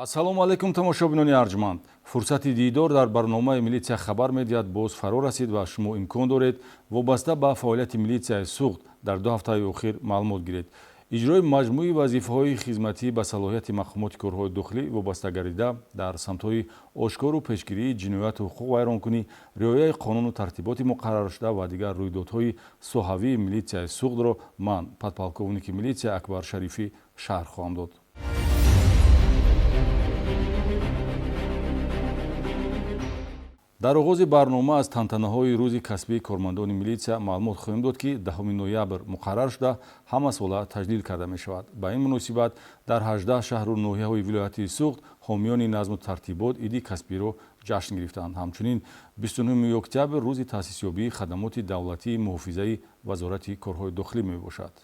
ассалому алайкум тамошобинони арҷманд. Фурсати дидор дар барномаи милитсия хабар медиҳад боз фаро расид ва шумо имкон доред вобаста ба фаъолияти милитсияи суғд дар 2 ҳафтаи охир маълумот гиред. иҷрои маҷмӯи вазифаҳои хизматӣ ба салоҳияти мақомоти корҳои дохилӣ вобаста гардида дар самтҳои ошкору пешгирии ҷинояту ҳуқуқ вайронкунӣ, риояи қонуну тартиботи муқарраршуда ва дигар рӯйдодҳои соҳавии милитсияи суғдро ман, подполковники милитсия Акбар Шарифӣ шарҳ хоҳам дод. дар оғози барнома аз тантанаҳои рӯзи касбии кормандони милитсия маълумот хоҳем дод ки 10 ноябр муқаррар шуда ҳамасола таҷдид карда мешавад. Ба ин муносибат дар 18 шаҳру ноҳияҳои вилояти суғд ҳомиёни назму тартибот иди касбиро ҷашн гирифтанд. ҳамчунин 29 октябр рӯзи таъсисёбии хадамоти давлатии муҳофизаи вазорати корҳои дохилӣ мебошад.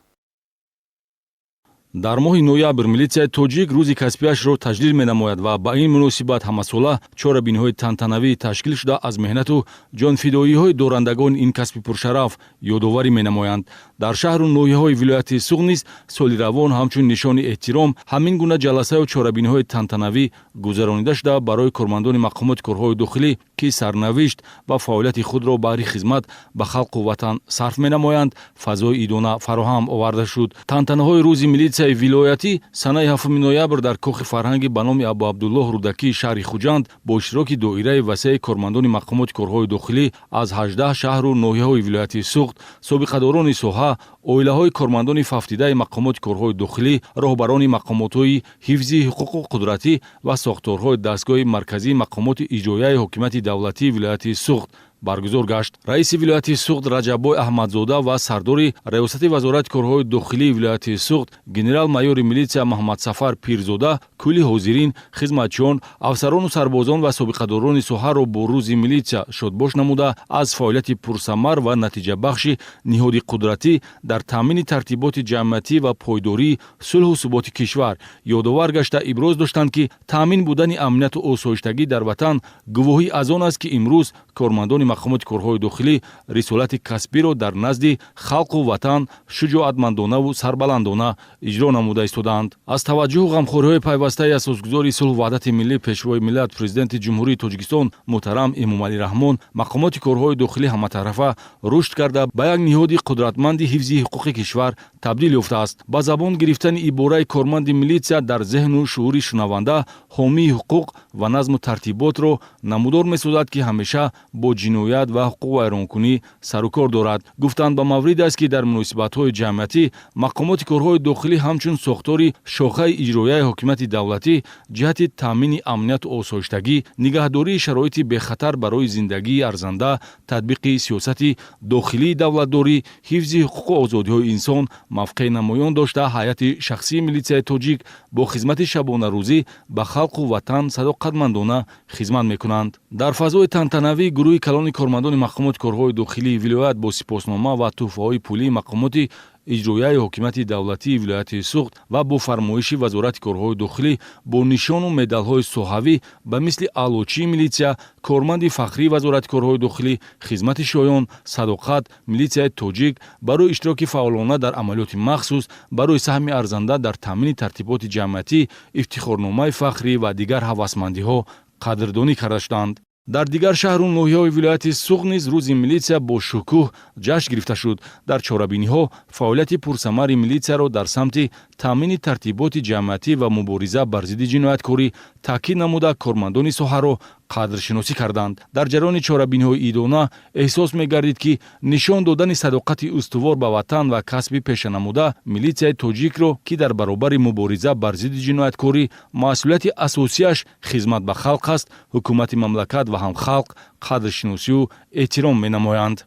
дар моҳи ноябр милитсияи тоҷик рӯзи касбиашро таҷдид менамояд ва ба ин муносибат ҳамасола чорабиниҳои тантанавӣ ташкил шуда аз меҳнату ҷонфидоиҳои дорандагони ин касби пуршараф ёдоварӣ менамоянд. дар шаҳру ноҳияҳои вилояти суғд низ соли равон ҳамчун нишони эҳтиром ҳамин гуна ҷаласаю чорабиниҳои тантанавӣ гузаронида шуда барои кормандони мақомоти корҳои дохилӣ ки сарнавишт ва фаъолияти худро баҳри хизмат ба халқу ватан сарф менамоянд фазои идона фароҳам оварда шуд. тантанаҳои рӯзи милитсияи вилоятӣ санаи 7 ноябр дар кохи фарҳанги ба номи Абу Абдуллоҳ Рудакии шаҳри Хуҷанд бо иштироки доираи васеи кормандони мақомоти корҳои дохилӣ аз 18 шаҳру ноҳияҳои вилояти суғд, собиқадорони соҳа, оилаҳои кормандони фафтидаи мақомоти корҳои дохилӣ, роҳбарони мақомотҳои ҳифзи ҳуқуқу қудратӣ ва сохторҳои дастгоҳи марказии мақомоти иҷроияи ҳокимияти давлатии вилояти суғд баргузор гашт. раиси вилояти суғд Раҷаббой Аҳмадзода ва сардори раёсати вазорати корҳои дохилии вилояти суғд генерал-майёри милитсия Маҳмадсафар Пирзода кулли ҳозирин, хизматчиён, афсарону сарбозон ва собиқадорони соҳаро бо рӯзи милитсия шодбош намуда аз фаъолияти пурсамар ва натиҷабахши ниҳоди қудратӣ дар таъмини тартиботи ҷамъиятӣ ва пойдории сулҳу суботи кишвар ёдовар гашта иброз доштанд ки таъмин будани амнiyatu осоиштагӣ дар ватан гувоҳӣ аз он аст ки имрӯз кормандони мақомоти корҳои дохилӣ рисолати касбиро дар назди халқу ватан шуҷоатмандонаву сарбаландона иҷро намуда истодаанд. аз таваҷҷуҳу ғамхориҳои пайвастаи асосгузори сулҳу ваҳдати миллӣ пешвои миллат президенти ҷумҳурии Тоҷикистон муҳтарам Эмомалӣ Раҳмон мақомоти корҳои дохилӣ ҳаматарафа рушд карда ба як ниҳоди қудратманди ҳифзи ҳуқуқи кишвар табдил ёфтааст. ба забон гирифтани ибораи корманди милитсия дар зеҳну шуури шунаванда ҳомии ҳуқуқ ва назму тартиботро намудор месозад ки ҳамеша бо ҷиноят ва ҳуқуқвайронкунӣ сару кор дорад. гуфтанд ба маврид аст ки дар муносибатҳои ҷамъиятӣ мақомоти корҳои дохилӣ ҳамчун сохтори шохаи иҷроияи ҳокимияти давлатӣ ҷиҳати таъмини амнияту осоиштагӣ, нигаҳдории шароити бехатар барои зиндагии арзанда, татбиқи сиёсати дохилии давлатдорӣ, ҳифзи ҳуқуқу озодиҳои инсон мавқеъ намоён дошта ҳайати шахсии милитсияи тоҷик бо хизмати шабонарӯзӣ ба халқу ватан садоқатмандона хизмат мекунанд. дар фазои тантанавӣ гурӯҳи калони кормандони мақомоти корҳои дохилии вилоят бо сипоснома ва тӯҳфаҳои пулии мақомоти иҷроияи ҳокимияти давлатии вилояти суғд ва бо фармоиши вазорати корҳои дохилӣ бо нишону медалҳои соҳавӣ ба мисли аълочии милитсия, корманди фахрии вазорати корҳои дохилӣ, хизмати шоён, садоқат, милитсияи тоҷик барои иштироки фаъолона дар амалиёти махсус, барои саҳми арзанда дар таъмини тартиботи ҷамъиятӣ, ифтихорномаи фахрӣ ва дигар ҳавасмандиҳо қадрдонӣ карда шуданд. дар дигар шаҳру ноҳияҳои вилояти суғд низ рӯзи милитсия бо шукӯҳ ҷашн гирифта шуд. дар чорабиниҳо фаъолияти пурсамари милитсияро дар самти таъмини тартиботи ҷамъиятӣ ва мубориза бар зидди ҷинояткорӣ таъкид намуда кормандони соҳаро қадршиносӣ карданд. дар ҷараёни чорабиниҳои идона эҳсос мегардид ки нишон додани садоқати устувор ба ватан ва касби пешанамуда милитсияи тоҷикро ки дар баробари мубориза бар зидди ҷинояткорӣ масъулияти асосияш хизмат ба халқ аст, ҳукумати мамлакат ва ҳамхалқ қадршиносию эҳтиром менамоянд.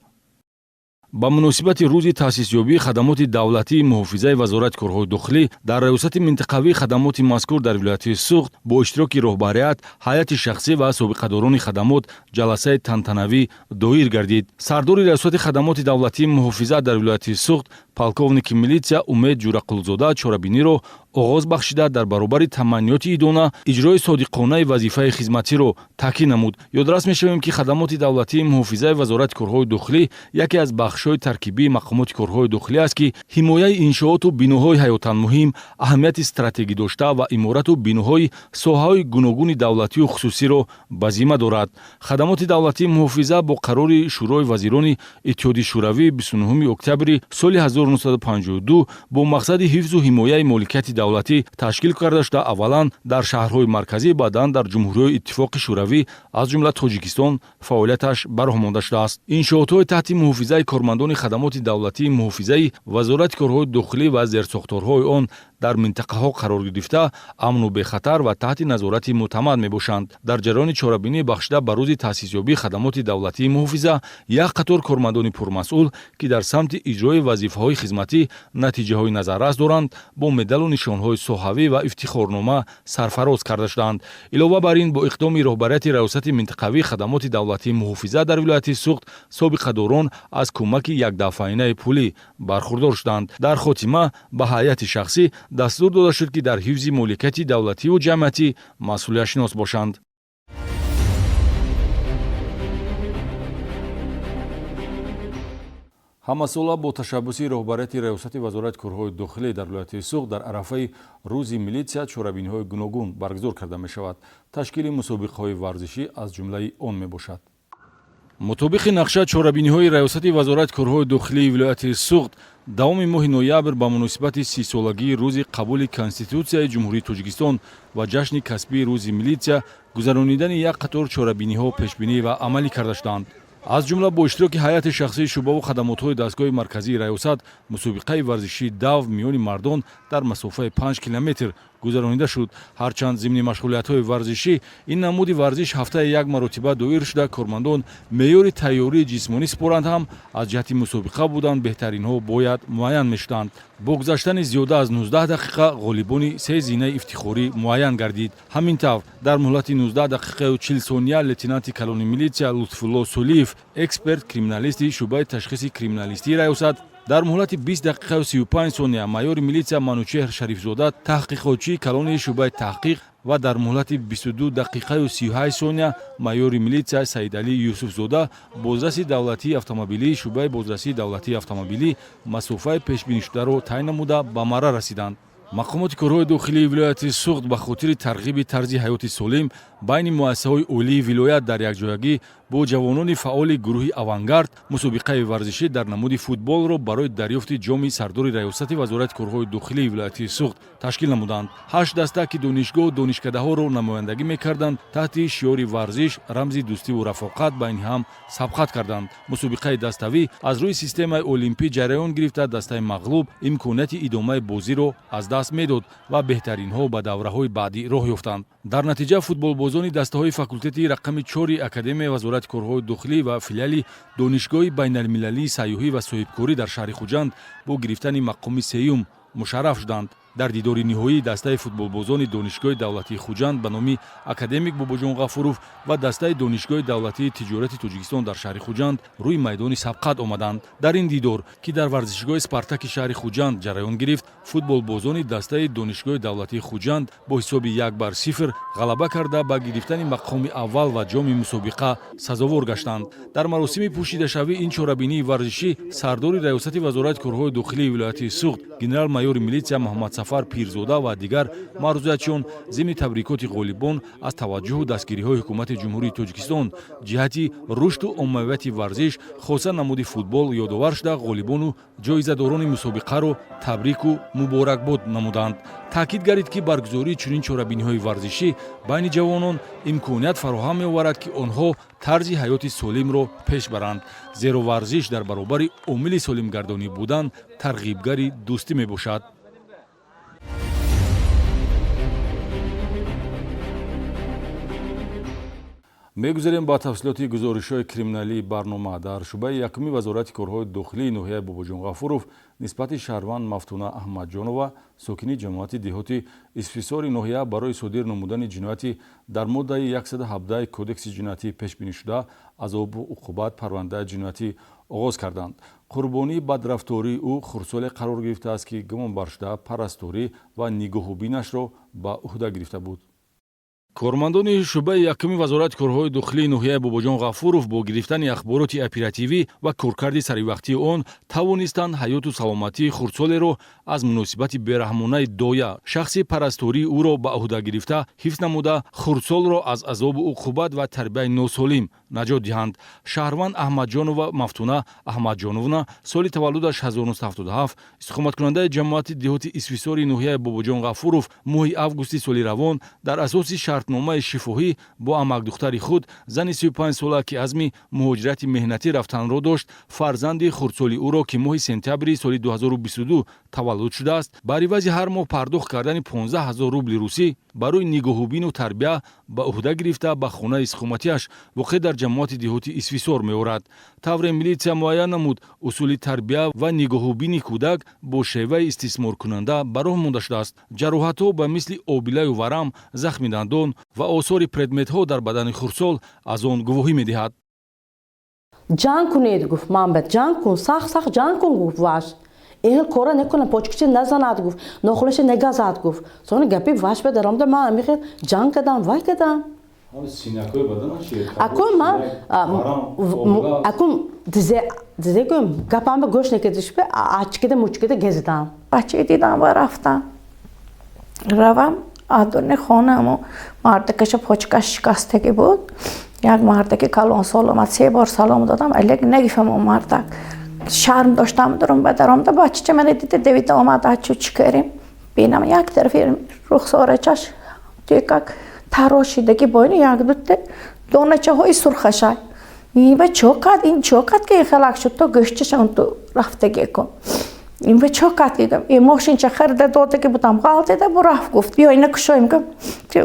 ба муносибати рӯзи таъсисёбии хадамоти давлатии муҳофизаи вазорати корҳои дохилӣ дар раёсати минтақавии хадамоти мазкур дар вилояти суғд бо иштироки роҳбарият, ҳайати шахсӣ ва собиқадорони хадамот ҷаласаи тантанавӣ доир гардид. сардори раёсати хадамоти давлатии муҳофизат дар вилояти суғд полковники милитсия Умед Ҷурақулзода чорабиниро оғоз бахшида дар баробари таманниёти идона иҷрои содиқонаи вазифаи хизматиро таъкид намуд. ёдрас мешавем ки хадамоти давлатии муҳофизаи вазорати корҳои дохилӣ яке аз бахшҳои таркибии мақомоти корҳои дохилӣ аст ки ҳимояи иншооту биноҳои ҳаётан муҳим, аҳамияти стратегӣ дошта ва иморату биноҳои соҳаҳои гуногуни давлатию хусусиро ба зимма дорад. хадамоти давлатии муҳофиза бо қарори шӯрои вазирони иттиҳоди шӯравӣ 29 октябри соли 1952 бо мақсади ҳифзу ҳимояи моликияти давлатӣ ташкил карда шуда аввалан дар шаҳрҳои марказӣ баъдан дар ҷумҳуриҳои иттифоқи шӯравӣ аз ҷумла тоҷикистон фаъолияташ барҳамонда шудааст. иншоотҳои таҳти муҳофизаи кормандони хадамоти давлатии муҳофизаи вазорати корҳои дохилӣ ва зерсохторҳои он дар минтақаҳо қарор гирифта амну бехатар ва таҳти назорати муътамад мебошанд. дар ҷараёни чорабинӣ бахшида ба рӯзи таъсисёбии хадамоти давлатии муҳофиза як қатор кормандони пурмасъул ки дар самти иҷрои вазифаҳои хизматӣ натиҷаҳои назаррас доранд бо медалу нишонҳои соҳавӣ ва ифтихорнома сарфароз карда шуданд. илова бар ин бо иқдоми роҳбарияти раёсати минтақавии хадамоти давлатии муҳофиза дар вилояти Суғд собиқадорон аз кӯмаки якдафаинаи пулӣ бархурдор шуданд. дар хотима ба ҳайати шахсӣ дастур дода шуд ки дар ҳифзи моликияти давлативу ҷамъиятӣ масъулиятшинос бошанд. ҳамасола бо ташаббуси роҳбарияти раёсати вазорати корҳои дохилӣ дар вилояти Суғд дар арафаи рӯзи милитсия чорабиниҳои гуногун баргузор карда мешавад. ташкили мусобиқаҳои варзишӣ аз ҷумлаи он мебошад. мутобиқи нақша чорабиниҳои раёсати вазорати корҳои дохилии вилояти Суғд давоми моҳи ноябр ба муносибати 30-солагии рӯзи қабули Конститутсияи ҷумҳурии Тоҷикистон ва ҷашни касбии рӯзи милитсия гузаронидани як қатор чорабиниҳо пешбинӣ ва амалӣ карда шуданд. аз ҷумла бо иштироки ҳайати шахсии шуъбаву хадамотҳои дастгоҳи марказии раёсат мусобиқаи варзишии дав миёни мардон дар масофаи 5 километр гузаронида шуд. ҳарчанд зимни машғулиятҳои варзишӣ ин намуди варзиш ҳафтае як маротиба доир шуда кормандон меъёри тайёрии ҷисмонӣ супоранд ҳам аз ҷиҳати мусобиқа будан беҳтаринҳо бояд муайян мешуданд. бо гузаштани зиёда аз 19 дақиқа ғолибони 3 зинаи ифтихорӣ муайян гардид. ҳамин тавр дар муҳлати 19 дақиқаю 40 сония лейтенанти калони милитсия Лутфулло Сулиев, эксперт криминалисти шуъбаи ташхиси криминалистии раёсат, дар муҳлати 20 дақиқаю 35 сония майёри милитсия Манучеҳр Шарифзода, таҳқиқотчии калонии шуъбаи таҳқиқ ва дар муҳлати 22 дақиқаю 38 сония майёри милитсия Саидалӣ Юсуфзода, бозраси давлатии автомобилии шуъбаи бозрасии давлатии автомобилӣ масофаи пешбинишударо тайин намуда ба марра расиданд. мақомоти корҳои дохилии вилояти Суғд ба хотири тарғиби тарзи ҳаёти солим байни муассисаҳои олии вилоят дар якҷоягӣ бо ҷавонони фаъоли гурӯҳи авангард мусобиқаи варзишӣ дар намуди футболро барои дарёфти ҷоми сардори раёсати вазорати корҳои дохилии вилояти Суғд ташкил намуданд. 8 даста ки донишгоҳу донишкадаҳоро намояндагӣ мекарданд таҳти шиёри варзиш рамзи дӯстиву рафоқат байни ҳам сабқат карданд. мусобиқаи dastavӣ аз рӯи системаи олимпӣ ҷараён гирифта дастаи мағлуб имконияти идомаи бозиро аз даст медод ва беҳтаринҳо ба давраҳои баъдӣ роҳ ёфтанд. дар натиҷа футболбозони дастаҳои факултети рақами 4 академияи вазорати корҳои дохилӣ ва филиали донишгоҳи байналмилалии сайёҳӣ ва соҳибкорӣ дар шаҳри Хуҷанд бо гирифтани мақоми сеюм мушарраф шуданд. дар дидори ниҳоии дастаи футболбозони донишгоҳи давлатии Хуҷанд ба номи академик Бобоҷон Ғафуров ва дастаи донишгоҳи давлатии тиҷорати Тоҷикистон дар шаҳри Хуҷанд рӯи майдони сабқат омаданд. дар ин дидор ки дар варзишгоҳи Спартаки шаҳри Хуҷанд ҷараён гирифт, футболбозони дастаи донишгоҳи давлатии Хуҷанд бо ҳисоби 1-0 ғалаба карда ба гирифтани мақоми аввал ва ҷоми мусобиқа сазовор гаштанд. дар маросими пӯшидашавӣ ин чорабинии варзишӣ сардори раёсати вазорати корҳои дохилии вилояти Суғд генерал-майёри милитсия Муҳаммад Сафар Пирзода ва дигар маърузиятчиён зимни табрикоти ғолибон аз таваҷҷӯҳу дастгириҳои ҳукумати ҷумҳурии Тоҷикистон ҷиҳати рушду оммавияти варзиш хоса намуди футбол ёдовар шуда ғолибону ҷоизадорони мусобиқаро табрику муборакбод намуданд. таъкид гардид ки баргузории чунин чорабиниҳои варзишӣ байни ҷавонон имконият фароҳам меоварад ки онҳо тарзи ҳаёти солимро пеш баранд, зеро варзиш дар баробари омили солимгардонӣ будан тарғибгари дӯстӣ мебошад. мегузарем ба тафсилоти гузоришҳои криминалии барнома. дар шуъбаи якуми вазорати корҳои дохилии ноҳияи Бобоҷон Ғафуров нисбати шаҳрванд Мафтуна Аҳмадҷонова, сокини ҷамоати деҳоти Исфисори ноҳия барои содир намудани ҷинояти дар моддаи 117 кодекси ҷиноятӣ пешбинишуда азобу уқубат парвандаи ҷиноятӣ оғоз карданд. қурбони бадрафтории ӯ хурсоле қарор гирифтааст ки гумонбар шуда парасторӣ ва нигоҳубинашро ба уҳда гирифта буд. кормандони шӯъбаи якуми вазорати корҳои дохилии ноҳияи Бобоҷон Ғафуров бо гирифтани ахбороти оперативӣ ва коркарди саривақтии он тавонистанд ҳаёту саломатии хурдсолеро аз муносибати бераҳмонаи доя шахси парастории ӯро ба уҳда гирифта ҳифз намуда хурдсолро аз азобу уқубат ва тарбияи носолим наҷот диҳанд. шаҳрванд Аҳмадҷонова Мафтуна Аҳмадҷоновна соли таваллудаш 1977 истиқоматкунандаи ҷамоати деҳоти Исвисори ноҳияи Бобоҷон Ғафуров моҳи августи соли равон дар асоси шартномаи шифоҳӣ бо амакдухтари худ зани 35 сола ки азми муҳоҷирати меҳнатӣ рафтанро дошт фарзанди хурдсоли ӯро ки моҳи сентябри соли 2022 таваллуд шудааст бар ивази ҳар моҳ пардохт кардани 15 000 рубли русӣ барои нигоҳубину тарбия ба уҳда гирифта ба хонаи истиқоматиаш воқеъ дар ҷамоати деҳоти Исвисор меорад. тавре милитсия муайян намуд усули тарбия ва нигоҳубини кӯдак бо шеваи истисморкунанда ба роҳ монда шудааст. ҷароҳатҳо ба мисли обилаю варам захми дандон ва осори предметҳо дар бадани хурдсол аз он гувоҳӣ медиҳад. ҷанг кунед гуфт Мамбет, ҷанг кун, сахт ҷанг кун гуфт ваш. эл кора некунад, почкичи назанад гуфт, нохулаша негазад гуфт. сони гапи ваш бедарамда ман амихел ҷанг кардам, вай кардам. акун ман акун дизе гӯм гапам ба гӯш некардиш бе ачкида мучкида гезидам. бачаи дидам ва рафтам. равам адони хонаму мардакаша почкаш шикастагӣ буд. як мардаки калон соломат 3 бор салом додам, алек негифамон мардак. шарм доштам дурум ба даромда бачача мене диде девида омад ачу чӣ карим. бинам як тарафи рухсорачаш как тарошидагӣ боини як дуте доначаҳои сурхашай. ин ба чокад ин чокад ки халак шуд то гӯшташон ту рафтагӣ кун. ин ба чокад дидам ин мошинча харида додагӣ будам ғалтида бу рафт гуфт биё ина кушоем ки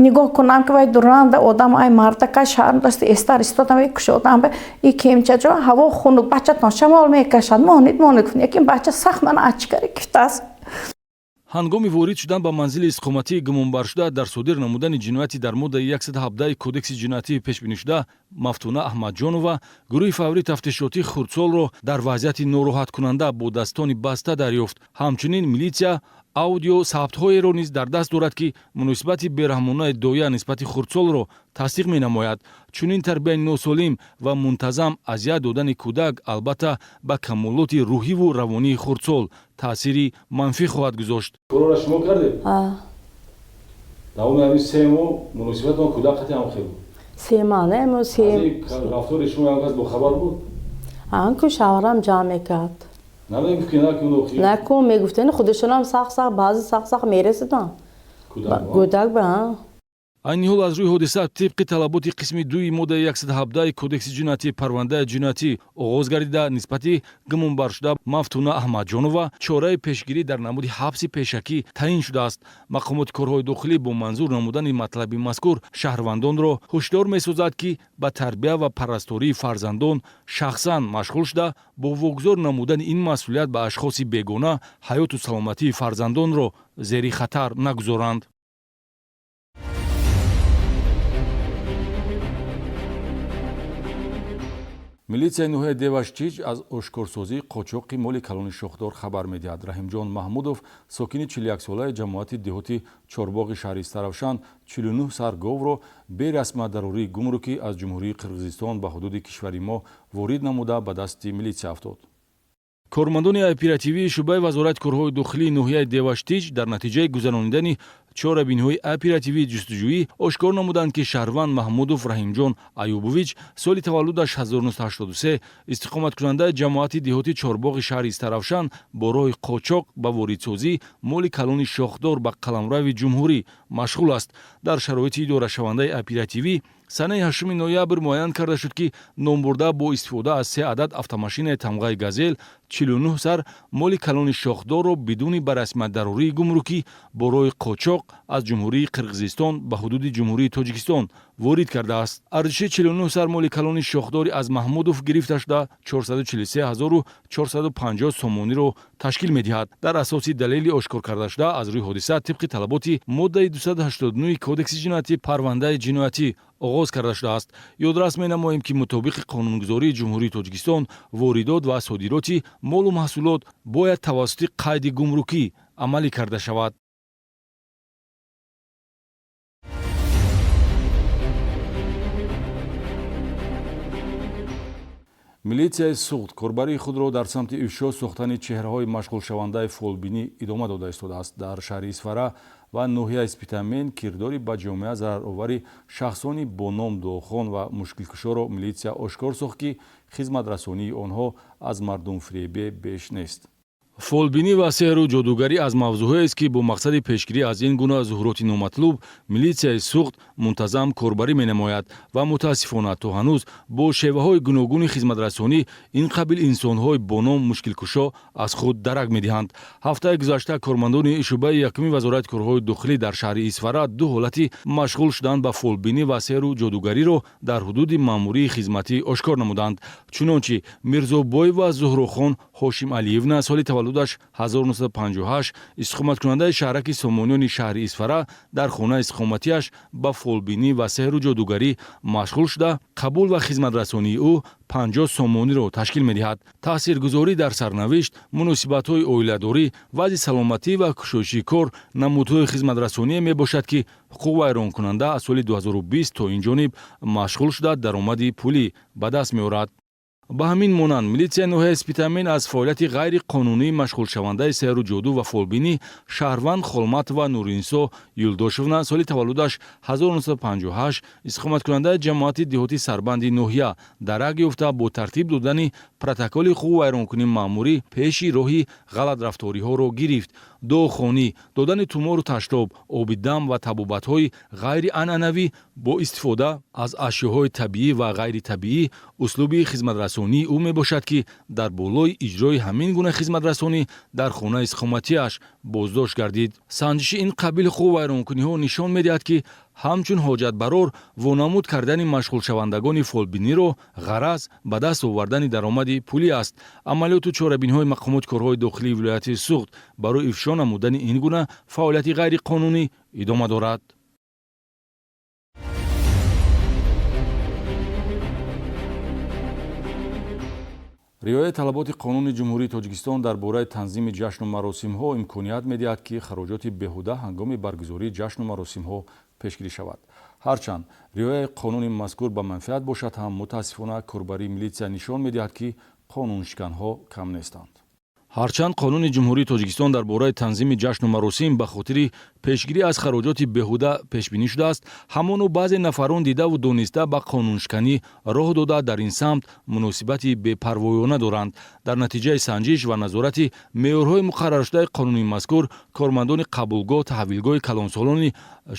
нигоҳ кунам ки вай дурананда одам ай мардака шарм дости эстар истодам и кушодам ба и кемчаҷо ҳаво хунук бачатон шамол мекашад монид якин бача сахт мана ачкари гифтааст. ҳангоми ворид шудан ба манзили истиқоматии гумонбаршуда дар содир намудани ҷинояти дар моддаи 117 кодекси ҷиноятии пешбинишуда Мафтуна Аҳмадҷонова гурӯҳи фаврии тафтишотии хурдсолро дар вазъияти нороҳаткунанда бо дастони баста дарёфт. ҳамчунин милитсия аудио сабтҳоеро низ дар даст дорад ки муносибати бераҳмонаи доя нисбати хурдсолро тасдиқ менамояд. чунин тарбияи носолим ва мунтазам азият додани кӯдак албатта ба камолоти рӯҳиву равонии хурдсол таъсири манфӣ хоҳад гузошт. корора шумо кардед? давоми ҳамин 3 моҳ муносибатон кӯдак қатъан хел. 3 моҳ не мо 3 рафтори шумо ягкас бохабар буд? анку шавҳарам ҷамъ мекард. намегуфт ки накун мегуфтани худашонам сахт баъзе сахт мерасиданд кӯдак ба айни ҳол аз рӯи ҳодиса тибқи талаботи қисми 2 моддаи 117 кодекси ҷиноятии парвандаи ҷиноятӣ оғоз гардида нисбати гумонбаршуда Мафтуна Аҳмадҷонова чораи пешгирӣ дар намуди ҳабси пешакӣ таъин шудааст. мақомоти корҳои дохилӣ бо манзур намудани матлаби мазкур шаҳрвандонро ҳушдор месозад ки ба тарбия ва парастории фарзандон шахсан машғул шуда бо вогузор намудани ин масъулият ба ашхоси бегона ҳаёту саломатии фарзандонро зери хатар нагузоранд. милитсияи ноҳияи Деваштиҷ аз ошкорсозии қочоқи моли калони шохдор хабар медиҳад. Раҳимҷон Маҳмудов сокини 41-солаи ҷамоати деҳоти Чорбоғи шаҳри Старавшан 49 сар говро берасми аз дарории гумрукӣ аз ҷумҳурии Қирғизистон ба ҳудуди кишвари мо ворид намуда ба дасти милитсия афтод. кормандони оперативии шӯъбаи вазорати корҳои дохилии ноҳияи Деваштиҷ дар натиҷаи гузарондани чорабиниҳои оперативии ҷустуҷӯӣ ошкор намуданд ки шаҳрванд Маҳмудов Раҳимҷон Аюбович соли таваллудаш 1983 истиқоматкунандаи ҷамоати деҳоти Чорбоғи шаҳри Старавшан бо роҳи қочоқ ба воридсозӣ моли калони шохдор ба қаламрави ҷумҳурӣ машғул аст. дар шароити идорашавандаи оперативӣ санаи 8 ноябр муайян карда шуд ки номбурда бо истифода аз 3 адад автомашинаи тамғаи газел 49 сар моли калони шохдорро бидуни ба расмият дарории гумрукӣ бо роҳи қочоқ аз ҷумҳурии Қирғизистон ба ҳудуди ҷумҳурии Тоҷикистон ворид кардааст. арзиши 49 сармоли калони шохдори аз маҳмудов гирифта шуда 443450 сомониро ташкил медиҳад. дар асоси далели ошкор карда шуда аз рӯи ҳодиса тибқи талаботи моддаи 289 кодекси ҷиноятӣ парвандаи ҷиноятӣ оғоз карда шудааст. ёдрас менамоем ки мутобиқи қонунгузории ҷумҳурии Тоҷикистон воридот ва содироти молу маҳсулот бояд тавассути қайди гумрукӣ амалӣ карда шавад. милитсияи суғд корбарии худро дар самти ифшо сохтани чеҳраҳои машғулшавандаи фолбинӣ идома дода истодааст. дар шаҳри Исфара ва ноҳияи Спитамен кирдори ба ҷомеа зараровари шахсони бо ном Дуохон ва мушкилкушоро милитсия ошкор сохт ки хизматрасонии онҳо аз мардумфиребе беш нест. фолбинӣ ва сеҳру ҷодугарӣ аз мавзӯъҳоест ки бо мақсади пешгирӣ аз ин гуна зуҳуроти номатлуб милитсияи суғд мунтазам корбарӣ менамояд ва мутаассифона то ҳанӯз бо шеваҳои гуногуни хизматрасонӣ ин қабил инсонҳои бо ном мушкилкушо аз худ дарак медиҳанд. ҳафтаи гузашта кормандони шӯъбаи якуми вазорати корҳои дохилӣ дар шаҳри Исфара ду ҳолати машғул шудан ба фолбинӣ ва сеҳру ҷодугариро дар ҳудуди маъмурии хизматӣ ошкор намуданд. чунончи Мирзобоева Зуҳрохон Ҳошималиевна соли таваллудаш 1958 истиқоматкунандаи шаҳраки Сомониёни шаҳри Исфара дар хонаи истиқоматиаш ба фолбинӣ ва сеҳру ҷодугарӣ машғул шуда қабул ва хизматрасонии ӯ 50 сомониро ташкил медиҳад. таъсиргузорӣ дар сарнавишт, муносибатҳои оиладорӣ, вазъи саломатӣ ва кушоиши кор намудҳои хизматрасоние мебошад ки ҳуқуқвайронкунанда аз соли 2020 то инҷониб машғул шуда даромади пулӣ ба даст меорад. ба ҳамин монанд милитсияи ноҳияи Спитамен аз фаъолияти ғайриқонунии машғулшавандаи сеҳру ҷоду ва фолбинӣ Шаҳрванд Холматова Нуринсо Юлдошевна соли таваллудаш 1958 истиқоматкунандаи ҷамоати деҳоти Сарбанди ноҳия дарак ёфта бо тартиб додани протоколи ҳуқуқвайронкунии маъмурӣ пеши роҳи ғалатрафториҳоро гирифт. дуохонӣ, додани тумору таштоб, оби дам ва табобатҳои ғайрианъанавӣ бо истифода аз ашёҳои табиӣ ва ғайритабиӣ услуби хизматрасонии ӯ мебошад ки дар болои иҷрои ҳамин гуна хизматрасонӣ дар хонаи истиқоматиаш боздошт гардид. санҷиши ин қабили ҳуқуқвайронкуниҳо нишон медиҳад ки ҳамчун ҳоҷатбарор вонамуд кардани машғулшавандагони фолбиниро ғараз ба даст овардани даромади пулӣ аст. амалиёту чорабиниҳои мақомоти корҳои дохилии вилояти суғд барои ифшо намудани ин гуна фаъолияти ғайриқонунӣ идома дорад. риояи талаботи қонуни ҷумҳурии Тоҷикистон дар бораи танзими ҷашну маросимҳо имконият медиҳад ки хароҷоти беҳуда ҳангоми баргузории ҷашну маросимҳо пешгирӣ шавад. ҳарчанд риояи қонуни мазкур ба манфиат бошад ҳам мутаассифона корбарии милитсия нишон медиҳад ки қонуншиканҳо кам нестанд. ҳарчанд қонуни ҷумҳурии Тоҷикистон дар бораи танзими ҷашну маросим ба хотири пешгирӣ аз хароҷоти беҳуда пешбинӣ шудааст, ҳамоно баъзе нафарон дидаву дониста ба қонуншиканӣ роҳ дода дар ин самт муносибати бепарвоёна доранд. дар натиҷаи санҷиш ва назорати меъёрҳои муқарраршудаи қонуни мазкур кормандони қабулгоҳ таҳвилгоҳи калонсолони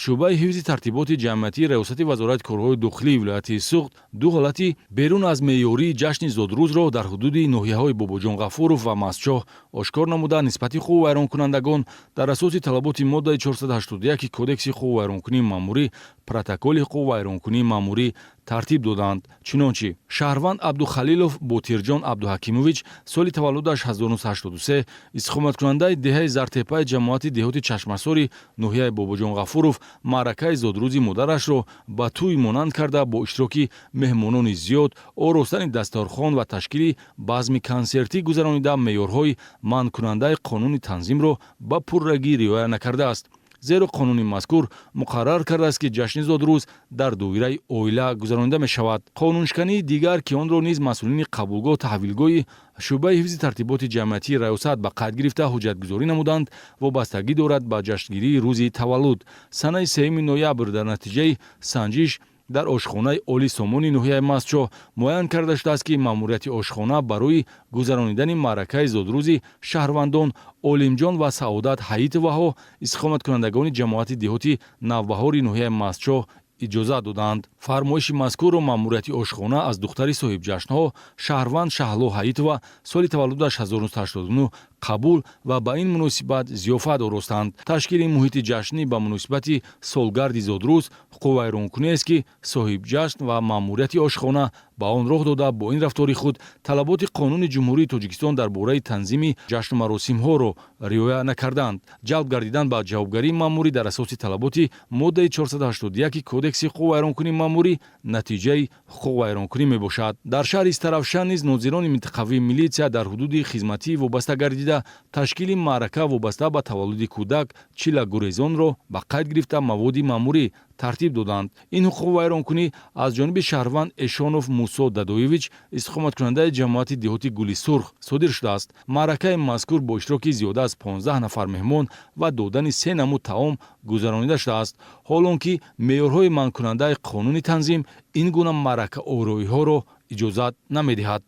шӯъбаи ҳифзи тартиботи ҷамъиятии раёсати вазорати корҳои дохилии вилояти суғд ду ҳолати берун аз меъёрии ҷашни зодрӯзро дар ҳудуди ноҳияҳои Бобоҷон Ғафуров ва Мастчоҳ ошкор намуда нисбати ҳуқуқвайронкунандагон дар асоси талаботи моддаи 481 кодекси ҳуқуқвайронкунии маъмурӣ протоколи ҳуқуқвайронкунии маъмурӣ тартиб доданд. чунончи Шаҳрванд Абдухалилов Ботирҷон Абдуҳакимович соли таваллудаш 1983 истиқоматкунандаи деҳаи Зартепаи ҷамоати деҳоти Чашмасори ноҳияи Бобоҷон Ғафуров маъракаи зодрӯзи модарашро ба тӯй монанд карда бо иштироки меҳмонони зиёд оростани дастархон ва ташкили базми консертӣ гузаронида меъёрҳои манъкунандаи қонуни танзимро ба пуррагӣ риоя накардааст. зеро қонуни мазкур муқаррар кардааст ки ҷашни зодрӯз дар доираи оила гузаронида мешавад. қонуншикании дигар ки онро низ масъулини қабулгоҳ таҳвилгоҳи шӯъбаи ҳифзи тартиботи ҷамъиятии раёсат ба қайд гирифта ҳуҷҷатгузорӣ намуданд, вобастагӣ дорад ба ҷашнгирии рӯзи таваллуд. санаи 3 ноябр дар натиҷаи санҷиш дар ошхонаи олисомони ноҳияи Мастчоҳ муайян карда шудааст ки маъмурияти ошхона барои гузаронидани маъракаи зодрӯзи шаҳрвандон Олимҷон ва Саодат Ҳаитоваҳо истиқоматкунандагони ҷамоати деҳоти Навбаҳори ноҳияи Мастчоҳ иҷозат доданд. фармоиши мазкурро маъмурияти ошхона аз духтари соҳибҷашнҳо Шаҳрванд Шаҳло Ҳаитова соли таваллудаш 1989 қабул ва ба ин муносибат зиёфат оростанд. ташкили муҳити ҷашнӣ ба муносибати солгарди зодрӯз ҳуқуқвайронкунест ки соҳибҷашн ва маъмурияти ошхона ба он роҳ дода бо ин рафтори худ талаботи қонуни ҷумҳурии Тоҷикистон дар бораи танзими ҷашну маросимҳоро риоя накарданд. ҷалб гардидан ба ҷавобгарии маъмурӣ дар асоси талаботи моддаи 481 кодекси ҳуқуқвайронкунии маъмурӣ натиҷаи ҳуқуқвайронкунӣ мебошад. дар шаҳри Истаравшан низ нозирони минтақавии милитсия дар ҳудуди хизматӣ вобаста гардида ташкили маърака вобаста ба таваллуди кӯдак чила гурезонро ба қайд гирифта маводи маъмурӣ тартиб доданд. ин ҳуқуқвайронкунӣ аз ҷониби шаҳрванд Эшонов Мусо Дадоевич истиқоматкунандаи ҷамоати деҳоти Гули Сурх содир шудааст. маъракаи мазкур бо иштироки зиёда аз 15 нафар меҳмон ва додани 3 намуд таом гузаронида шудааст, ҳолон ки меъёрҳои манъкунандаи қонуни танзим ин гуна маъракаорӯиҳоро иҷозат намедиҳад.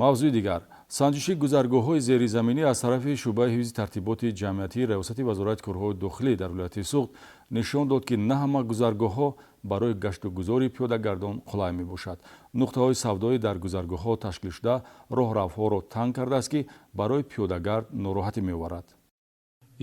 мавзӯи дигар, санҷиши гузаргоҳҳои зеризаминӣ аз тарафи шӯъбаи ҳифзи тартиботи ҷамъиятии Риёсати Вазорати Корҳои Дохилӣ дар вилояти Суғд нишон дод, ки на ҳама гузаргоҳҳо барои гаштугузори пиёдагардон қулай мебошад. нуқтаҳои савдоӣ дар гузаргоҳҳо ташкилшуда роҳравҳоро танг кардааст, ки барои пиёдагард нороҳатӣ меоварад.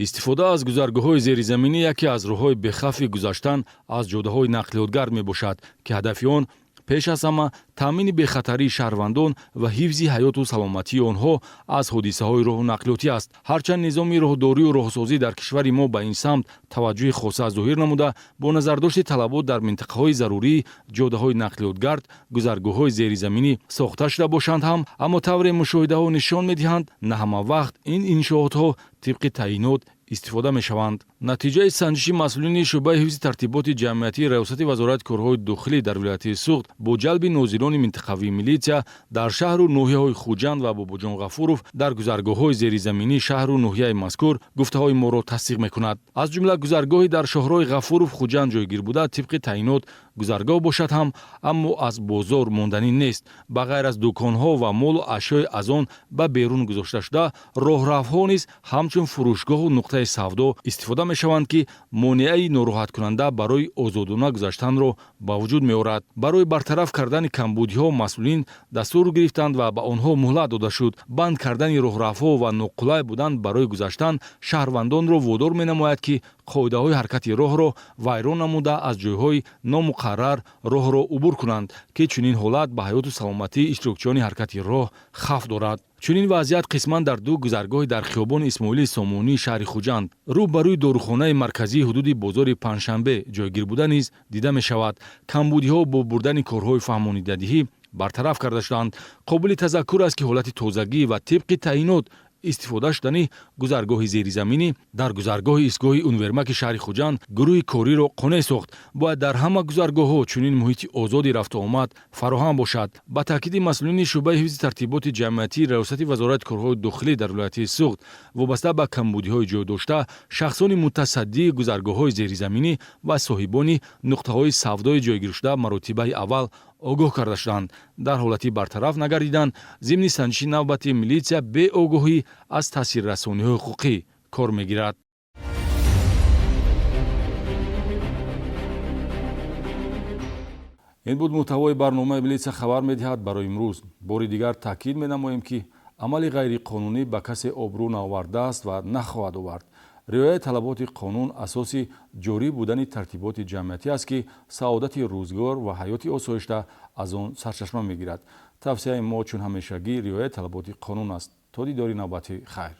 истифода аз гузаргоҳҳои зеризаминӣ яке аз роҳҳои бехавфи гузаштан аз ҷодаҳои нақлиётгард мебошад, ки ҳадафи он пеш аз ҳама таъмини бехатарии шаҳрвандон ва ҳифзи ҳаёту саломатии онҳо аз ҳодисаҳои роҳу нақлиётӣ аст. ҳарчанд низоми роҳдорию роҳсозӣ дар кишвари мо ба ин самт таваҷҷӯҳи хоса зоҳир намуда, бо назардошти талабот дар минтақаҳои зарурии ҷодаҳои нақлиётгард гузаргоҳҳои зеризаминӣ сохта шуда бошанд ҳам, аммо тавре мушоҳидаҳо нишон медиҳанд, на ҳама вақт ин иншоотҳо тибқи таъинот истифода мешаванд. натиҷаи санҷиши масъулини шӯъбаи ҳифзи тартиботи ҷамъиятии Риёсати Вазорати Корҳои Дохилӣ дар вилояти Суғд бо ҷалби нозирони минтақавии милитсия дар шаҳру ноҳияҳои Хуҷанд ва Бобоҷон Ғафуров дар гузаргоҳҳои зеризаминии шаҳру ноҳияи мазкур гуфтаҳои моро тасдиқ мекунад. аз ҷумла гузаргоҳи дар шоҳрои Ғафуров Хуҷанд ҷойгир буда тибқи таъинот гузаргоҳ бошад ҳам, аммо аз бозор монданӣ нест. ба ғайр аз дӯконҳо ва молу ашёи аз он ба берун гузошта шуда, роҳравҳо низ ҳамчун фурӯшгоҳу нуқтаи савдо истифода мешаванд, ки монеаи нороҳаткунанда барои озодона гузаштанро ба вуҷуд меорад. барои бартараф кардани камбудиҳо масъулин дастур гирифтанд ва ба онҳо муҳлат дода шуд. банд кардани роҳравҳо ва ноқулай будан барои гузаштан шаҳрвандонро водор менамояд, ки қоидаҳои ҳаракати роҳро вайрон намуда аз ҷойҳои номуқаррар роҳро убур кунанд, ки чунин ҳолат ба ҳаёту саломатии иштирокчиёни ҳаракати роҳ хавф дорад. чунин вазъият қисман дар ду гузаргоҳи дар хиёбони Исмоили Сомонии шаҳри Хуҷанд рӯ ба рӯи дорухонаи марказии ҳудуди бозори Панҷшанбе ҷойгир буда низ дида мешавад. камбудиҳо бо бурдани корҳои фаҳмонидадиҳӣ бартараф карда шуданд. қобили тазаккур аст, ки ҳолати тозагӣ ва тибқи таъинот истифода шудани гузаргоҳи зеризаминӣ дар гузаргоҳи истгоҳи универмаки шаҳри Хуҷанд гурӯҳи кориро қонеъ сохт. бояд дар ҳама гузаргоҳҳо чунин муҳити озоди рафтуомад фароҳам бошад. ба таъкиди масъулини шӯъбаи ҳифзи тартиботи ҷамъиятии Риёсати Вазорати Корҳои Дохилӣ дар вилояти Суғд вобаста ба камбудиҳои ҷойдошта, шахсони мутасаддии гузаргоҳҳои зеризаминӣ ва соҳибони нуқтаҳои савдои ҷойгиршуда маротибаи аввал огоҳ карда шуданд. дар ҳолати бартараф нагардидан, зимни санҷиши навбати милитсия бе огоҳӣ аз таъсиррасониҳои ҳуқуқӣ кор мегирад. ин буд муҳтавои барномаи милитсия хабар медиҳад барои имрӯз. бори дигар таъкид менамоем, ки амали ғайриқонунӣ ба касе обрӯ наовардааст ва нахоҳад овард. риояи талаботи қонун асоси ҷорӣ будани тартиботи ҷамъиятӣ аст, ки саодати рӯзгор ва ҳаёти осоишта аз он сарчашма мегирад. тавсияи мо чун ҳамешагӣ риояи талаботи қонун аст. то дидори навбати хайр.